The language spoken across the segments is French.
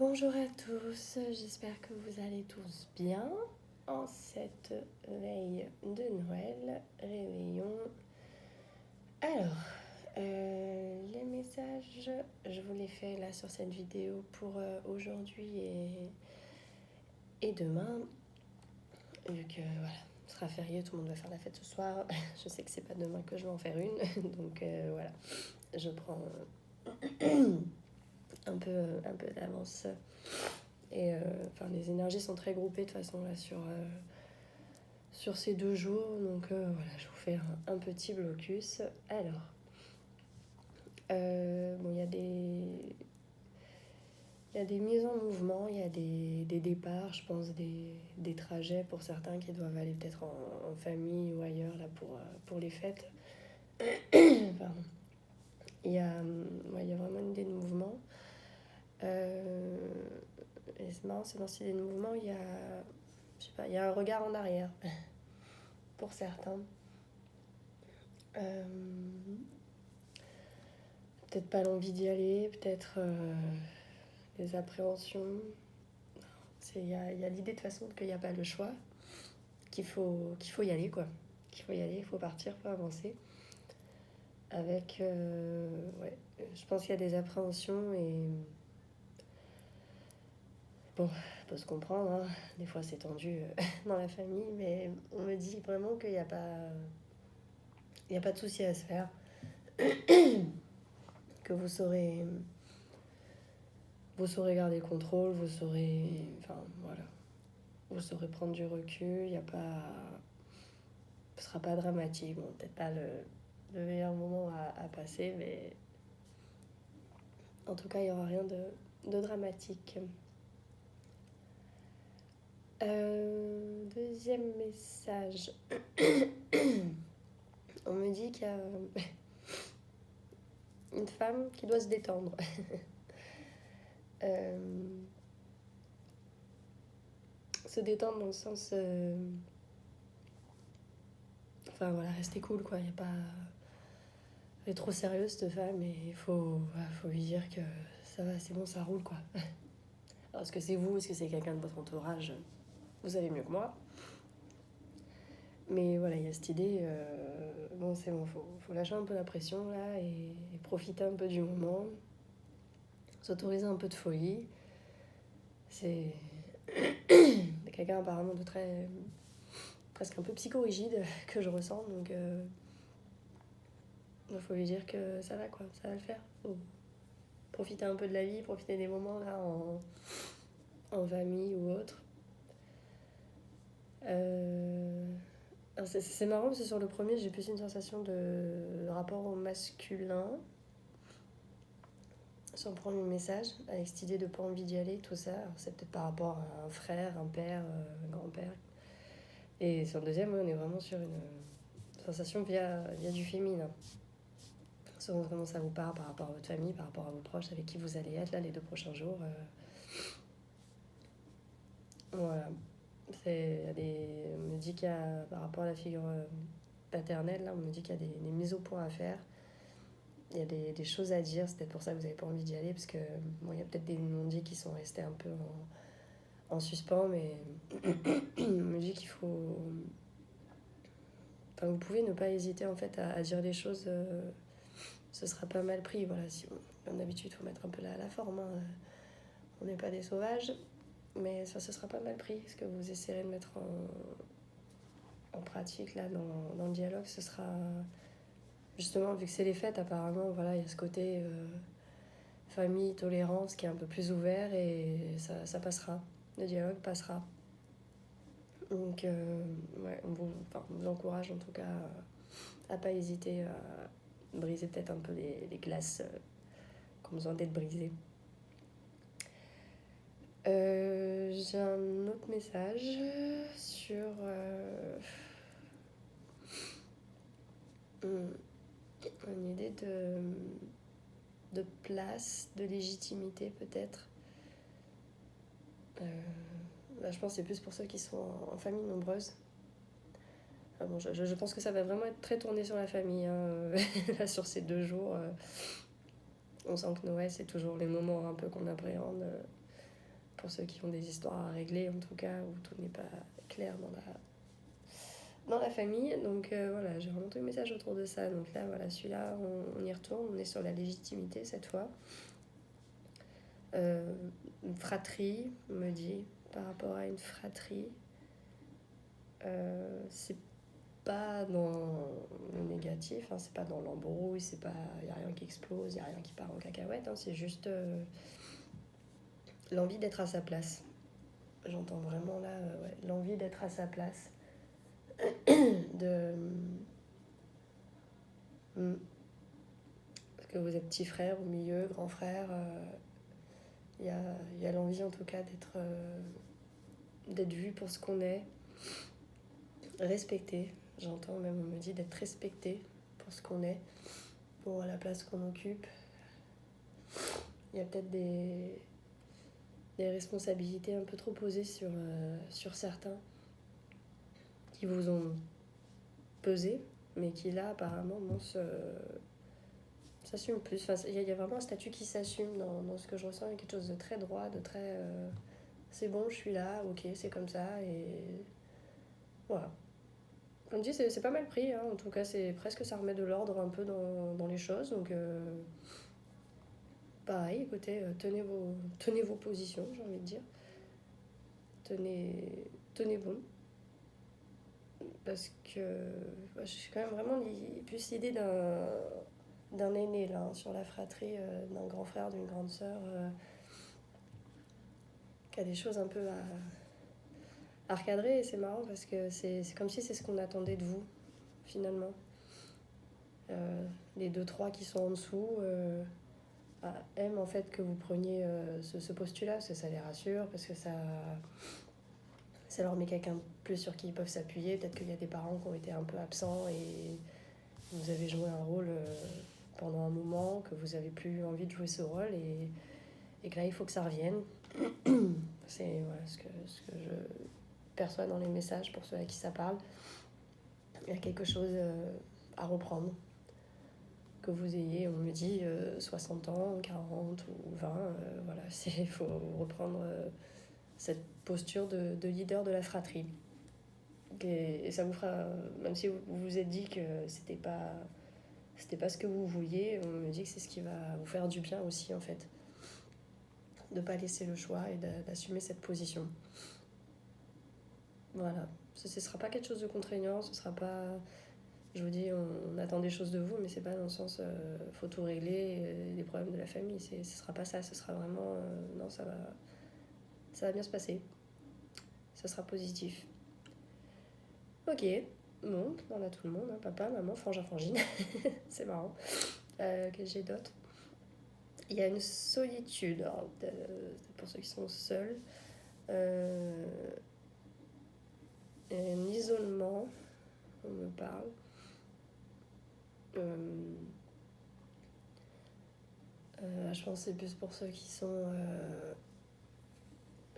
Bonjour à tous, j'espère que vous allez tous bien en cette veille de Noël, réveillon. Alors, les messages, je vous les fais là sur cette vidéo pour aujourd'hui et demain, vu que voilà, ce sera férié, tout le monde va faire la fête ce soir. Je sais que c'est pas demain que je vais en faire une, donc voilà, je prends un peu d'avance. Et les énergies sont très groupées de toute façon là sur ces 2 jours. Donc voilà, je vous fais un petit blocus. Alors, bon, il y a des mises en mouvement, il y a des départs, je pense, des trajets pour certains qui doivent aller peut-être en famille ou ailleurs là pour les fêtes. Pardon. Il y a vraiment une idée de mouvement. Et c'est marrant, c'est dans cette idée de mouvement, je sais pas, il y a un regard en arrière pour certains. Peut-être pas l'envie d'y aller, peut-être des appréhensions. Il y a l'idée de toute façon qu'il n'y a pas le choix, qu'il faut y aller, quoi. Qu'il faut y aller, il faut partir, il faut avancer. Avec, ouais, je pense qu'il y a des appréhensions et bon, on peut se comprendre, hein. Des fois c'est tendu dans la famille, mais on me dit vraiment qu'il n'y a pas de souci à se faire, que vous saurez garder le contrôle, vous saurez prendre du recul, ce sera pas dramatique, bon, peut-être pas le meilleur moment à passer, mais en tout cas il n'y aura rien de dramatique. Deuxième message. On me dit qu'il y a une femme qui doit se détendre. Se détendre dans le sens... rester cool, quoi. Il y a pas... Elle est trop sérieuse, cette femme, et il faut lui dire que ça va, c'est bon, ça roule, quoi. Alors, est-ce que c'est vous, est-ce que c'est quelqu'un de votre entourage? Vous savez mieux que moi. Mais voilà, il y a cette idée, bon, c'est bon, faut lâcher un peu la pression, là, et profiter un peu du moment. S'autoriser un peu de folie. C'est quelqu'un apparemment de très... presque un peu psychorigide que je ressens, donc il faut lui dire que ça va, quoi, ça va le faire. Faut profiter un peu de la vie, profiter des moments là en famille ou autre. C'est marrant parce que sur le premier, j'ai plus une sensation de rapport au masculin, sans prendre le message, avec cette idée de pas envie d'y aller, tout ça. Alors, c'est peut-être par rapport à un frère, un père, un grand-père. Et sur le deuxième, on est vraiment sur une sensation via du féminin. Selon comment ça vous parle par rapport à votre famille, par rapport à vos proches avec qui vous allez être là les 2 prochains jours. Voilà. On me dit qu'il y a, par rapport à la figure paternelle, là, on me dit qu'il y a des mises au point à faire. Il y a des choses à dire, c'est peut-être pour ça que vous n'avez pas envie d'y aller, parce que bon, il y a peut-être des non-dits qui sont restés un peu en suspens, mais on me dit qu'il faut... Enfin, vous pouvez ne pas hésiter en fait à dire des choses, ce sera pas mal pris. Voilà, si comme d'habitude, il faut mettre un peu la forme, hein. On n'est pas des sauvages, mais ça, ce sera pas mal pris. Ce que vous essayerez de mettre en pratique là dans le dialogue, ce sera justement, vu que c'est les fêtes, apparemment, voilà, il y a ce côté famille, tolérance qui est un peu plus ouvert et ça passera. Le dialogue passera. Donc, ouais, on vous encourage en tout cas à pas hésiter à briser peut-être un peu les glaces qui ont besoin d'être brisées. J'ai un autre message sur une idée de place, de légitimité peut-être. Là, je pense que c'est plus pour ceux qui sont en famille nombreuse. Enfin bon, je pense que ça va vraiment être très tourné sur la famille, hein. Là, sur ces 2 jours. On sent que Noël, c'est toujours les moments un peu qu'on appréhende. pour ceux qui ont des histoires à régler, en tout cas, où tout n'est pas clair dans la famille. Donc voilà, j'ai remonté le message autour de ça. Donc là, voilà, celui-là, on y retourne. On est sur la légitimité cette fois. Une fratrie, on me dit, par rapport à une fratrie. C'est pas dans le négatif, hein, c'est pas dans l'embrouille, il n'y a rien qui explose, il n'y a rien qui part en cacahuète, hein, c'est juste l'envie d'être à sa place. J'entends vraiment là l'envie d'être à sa place. Parce que vous êtes petit frère au milieu, grand frère, il y a l'envie en tout cas d'être vu pour ce qu'on est, respecté. J'entends même, on me dit d'être respecté pour ce qu'on est, pour la place qu'on occupe. Il y a peut-être des responsabilités un peu trop posées sur certains qui vous ont pesé, mais qui là apparemment s'assument plus. Enfin, il y a vraiment un statut qui s'assume dans ce que je ressens. Il y a quelque chose de très droit, de très... c'est bon, je suis là, ok, c'est comme ça, et voilà. Comme je dis, c'est pas mal pris, hein. En tout cas, c'est presque ça remet de l'ordre un peu dans les choses, donc pareil, écoutez, tenez vos positions, j'ai envie de dire. Tenez bon. Parce que j'ai quand même vraiment plus l'idée d'un aîné là, hein, sur la fratrie, d'un grand frère, d'une grande sœur, qui a des choses un peu à recadrer. Et c'est marrant parce que c'est comme si c'est ce qu'on attendait de vous, finalement. Les 2-3 qui sont en dessous aiment en fait que vous preniez ce postulat, parce que ça les rassure, parce que ça leur met quelqu'un de plus sur qui ils peuvent s'appuyer. Peut-être qu'il y a des parents qui ont été un peu absents et vous avez joué un rôle pendant un moment, que vous n'avez plus envie de jouer ce rôle et que là il faut que ça revienne. C'est voilà, ce que je perçois dans les messages pour ceux à qui ça parle. Il y a quelque chose à reprendre. Que vous ayez, on me dit, 60 ans, 40 ou 20, voilà, il faut reprendre cette posture de leader de la fratrie. Et ça vous fera, même si vous vous êtes dit que c'était pas ce que vous vouliez, on me dit que c'est ce qui va vous faire du bien aussi, en fait. De ne pas laisser le choix et d'assumer cette position. Voilà. Ce ne sera pas quelque chose de contraignant, ce sera pas... Je vous dis, on attend des choses de vous, mais c'est pas dans le sens faut tout régler, les problèmes de la famille. Ce sera pas ça, ce sera vraiment non, ça va bien se passer. Ça sera positif. Ok, bon, on a tout le monde, hein, papa, maman, frangin, frangine. C'est marrant. Que j'ai d'autres. Il y a une solitude, alors, pour ceux qui sont seuls. Un isolement, on me parle. Je pense que c'est plus pour ceux qui sont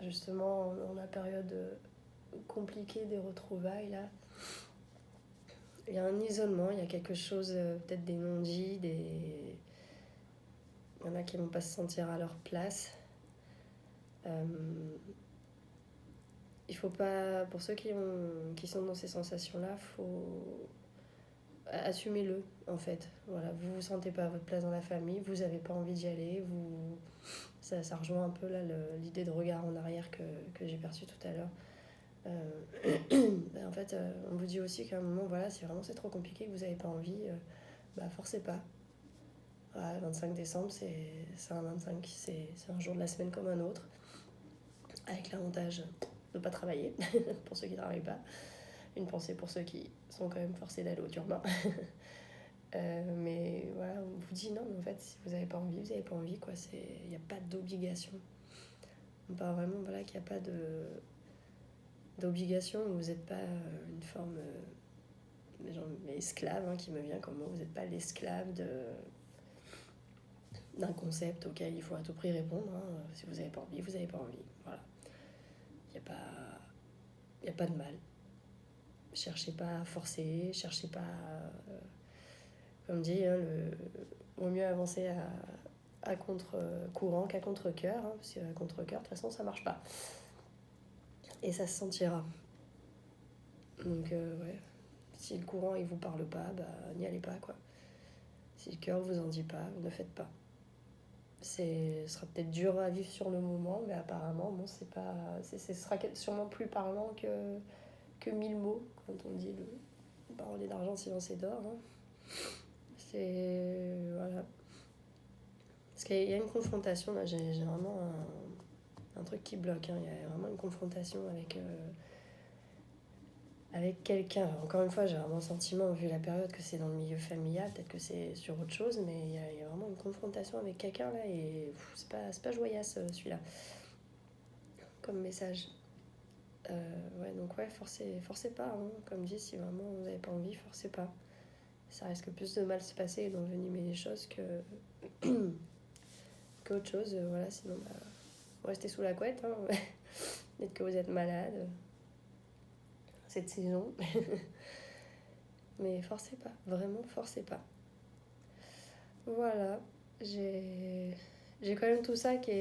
justement dans la période compliquée des retrouvailles là. Il y a un isolement, il y a quelque chose, peut-être des non-dits, il y en a qui ne vont pas se sentir à leur place. Il faut pas, pour ceux qui sont dans ces sensations-là, faut assumez-le en fait. Voilà, vous vous sentez pas à votre place dans la famille, vous avez pas envie d'y aller, ça rejoint un peu là l'idée de regard en arrière que j'ai perçu tout à l'heure. En fait, on vous dit aussi qu'à un moment, voilà, si vraiment c'est trop compliqué, que vous n'avez pas envie, forcez pas. Voilà, le 25 décembre, c'est un 25, c'est un jour de la semaine comme un autre, avec l'avantage de ne pas travailler, pour ceux qui ne travaillent pas. Une pensée pour ceux qui sont quand même forcés d'aller au turbin. Mais voilà, on vous dit non, mais en fait, si vous n'avez pas envie, vous n'avez pas envie, quoi. Il n'y a pas d'obligation. On parle vraiment, voilà, qu'il n'y a pas d'obligation, vous n'êtes pas une forme esclave, hein, qui me vient comme mot. Vous n'êtes pas l'esclave d'un concept auquel il faut à tout prix répondre, hein. Si vous n'avez pas envie, vous n'avez pas envie. Voilà. Il n'y a pas de mal. Cherchez pas à forcer, cherchez pas à, comme dit, hein, vaut mieux avancer à contre-courant qu'à contre-cœur, hein, parce qu'à contre-cœur, de toute façon, ça marche pas. Et ça se sentira. Donc, ouais, si le courant, il vous parle pas, bah, n'y allez pas, quoi. Si le cœur vous en dit pas, ne faites pas. Ce sera peut-être dur à vivre sur le moment, mais apparemment, bon, c'est pas, ce sera sûrement plus parlant que 1000 mots, quand on dit parole d'argent, silence et d'or. Hein. C'est. Voilà. Parce qu'il y a une confrontation, là, j'ai vraiment un truc qui bloque. Hein. Il y a vraiment une confrontation avec quelqu'un. Encore une fois, j'ai vraiment le sentiment, vu la période, que c'est dans le milieu familial, peut-être que c'est sur autre chose, mais il y a vraiment une confrontation avec quelqu'un, là, et c'est pas joyasse, celui-là, comme message. Ouais, donc ouais, forcez pas, hein. Comme dit, si vraiment vous n'avez pas envie, forcez pas. Ça risque plus de mal se passer et d'envenimer les choses qu'autre chose. Voilà, sinon, bah, vous restez sous la couette. Hein. Peut-être que vous êtes malade cette saison. Mais forcez pas, vraiment forcez pas. Voilà, j'ai quand même tout ça qui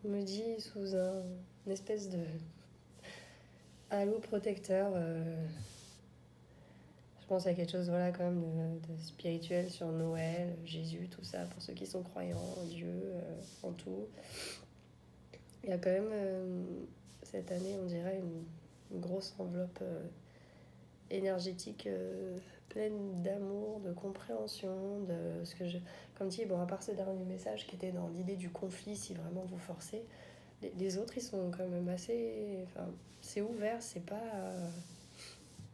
me dit sous une espèce de halo protecteur. Je pense à quelque chose, voilà, quand même de spirituel sur Noël, Jésus, tout ça, pour ceux qui sont croyants en Dieu, en tout. Il y a quand même, cette année, on dirait, une grosse enveloppe énergétique pleine d'amour, de compréhension, de ce que comme dit, bon, à part ce dernier message qui était dans l'idée du conflit, si vraiment vous forcez, les autres, ils sont quand même assez... Enfin, c'est ouvert, c'est pas...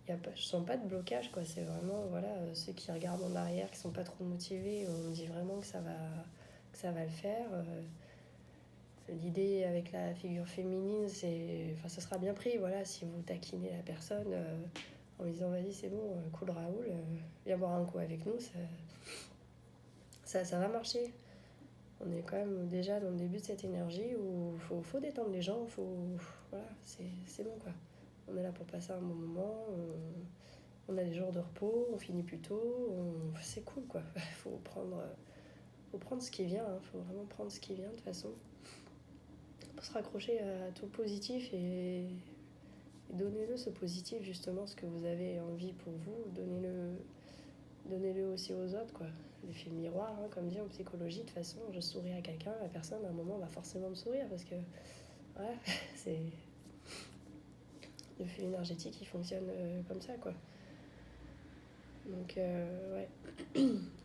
je sens pas de blocage, quoi. C'est vraiment, voilà, ceux qui regardent en arrière, qui sont pas trop motivés, on me dit vraiment que ça va le faire. L'idée avec la figure féminine, enfin, ça sera bien pris, voilà, si vous taquinez la personne en lui disant vas-y c'est bon, cool Raoul, viens boire un coup avec nous, ça va marcher. On est quand même déjà dans le début de cette énergie où faut détendre les gens, voilà, c'est bon, quoi. On est là pour passer un bon moment, on a des jours de repos, on finit plus tôt, c'est cool, quoi. Faut prendre ce qui vient, hein. Faut vraiment prendre ce qui vient de toute façon. Pour se raccrocher à tout le positif et donnez-le, ce positif, justement, ce que vous avez envie pour vous, donnez-le aussi aux autres, quoi. L'effet miroir, hein, comme dit en psychologie, de toute façon, je souris à quelqu'un, la personne à un moment va forcément me sourire parce que voilà, c'est l'effet énergétique qui fonctionne comme ça, quoi. Donc ouais,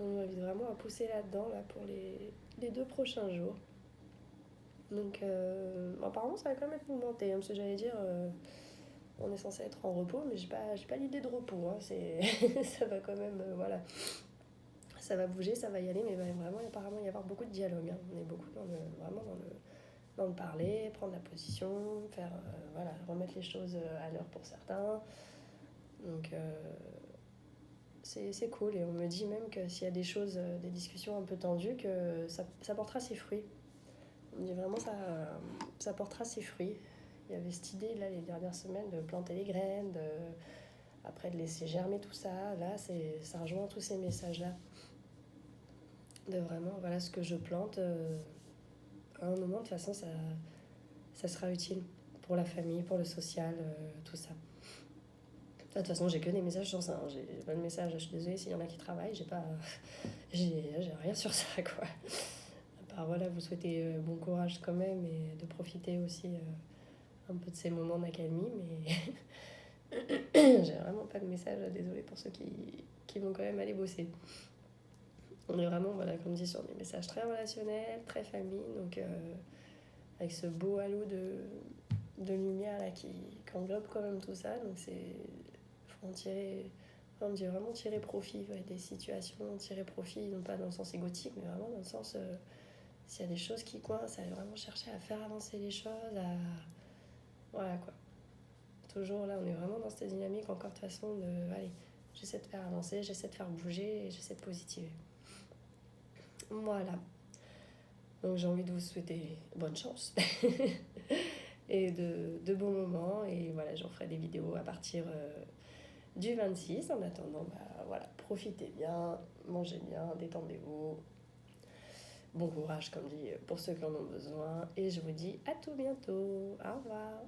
on nous invite vraiment à pousser là-dedans là, pour les 2 prochains jours. Donc apparemment ça va quand même être mouvementé, hein, parce que j'allais dire on est censé être en repos, mais j'ai pas l'idée de repos, hein. Ça va quand même, voilà, ça va bouger, ça va y aller, mais va vraiment apparemment y avoir beaucoup de dialogue, hein. On est beaucoup vraiment dans le parler, prendre la position, faire, voilà, remettre les choses à l'heure pour certains. Donc c'est cool, et on me dit même que s'il y a des choses, des discussions un peu tendues, que ça portera ses fruits. On me dit vraiment ça portera ses fruits. Il y avait cette idée là les dernières semaines de planter les graines, après de laisser germer tout ça. Là, ça rejoint tous ces messages-là. De vraiment, voilà, ce que je plante, à un moment, de toute façon, ça sera utile pour la famille, pour le social, tout ça. De toute façon, j'ai que des messages sur ça. Hein. J'ai pas de message, je suis désolée s'il y en a qui travaillent, j'ai rien sur ça, quoi. À part, voilà, vous souhaitez bon courage quand même et de profiter aussi un peu de ces moments d'accalmie, mais j'ai vraiment pas de message, désolée pour ceux qui vont quand même aller bosser. On est vraiment, voilà, comme dit, sur des messages très relationnels, très famille, donc avec ce beau halo de lumière là qui englobe quand même tout ça, donc faut en tirer, on dit vraiment tirer profit, ouais, des situations, tirer profit, non pas dans le sens égotique, mais vraiment dans le sens s'il y a des choses qui coincent, à vraiment chercher à faire avancer les choses, voilà, quoi. Toujours là, on est vraiment dans cette dynamique encore de façon allez, j'essaie de faire avancer, j'essaie de faire bouger et j'essaie de positiver. Voilà. Donc j'ai envie de vous souhaiter bonne chance et de bons moments. Et voilà, j'en ferai des vidéos à partir du 26. En attendant, bah, voilà, profitez bien, mangez bien, détendez-vous. bon courage, comme dit, pour ceux qui en ont besoin. Et je vous dis à tout bientôt. Au revoir.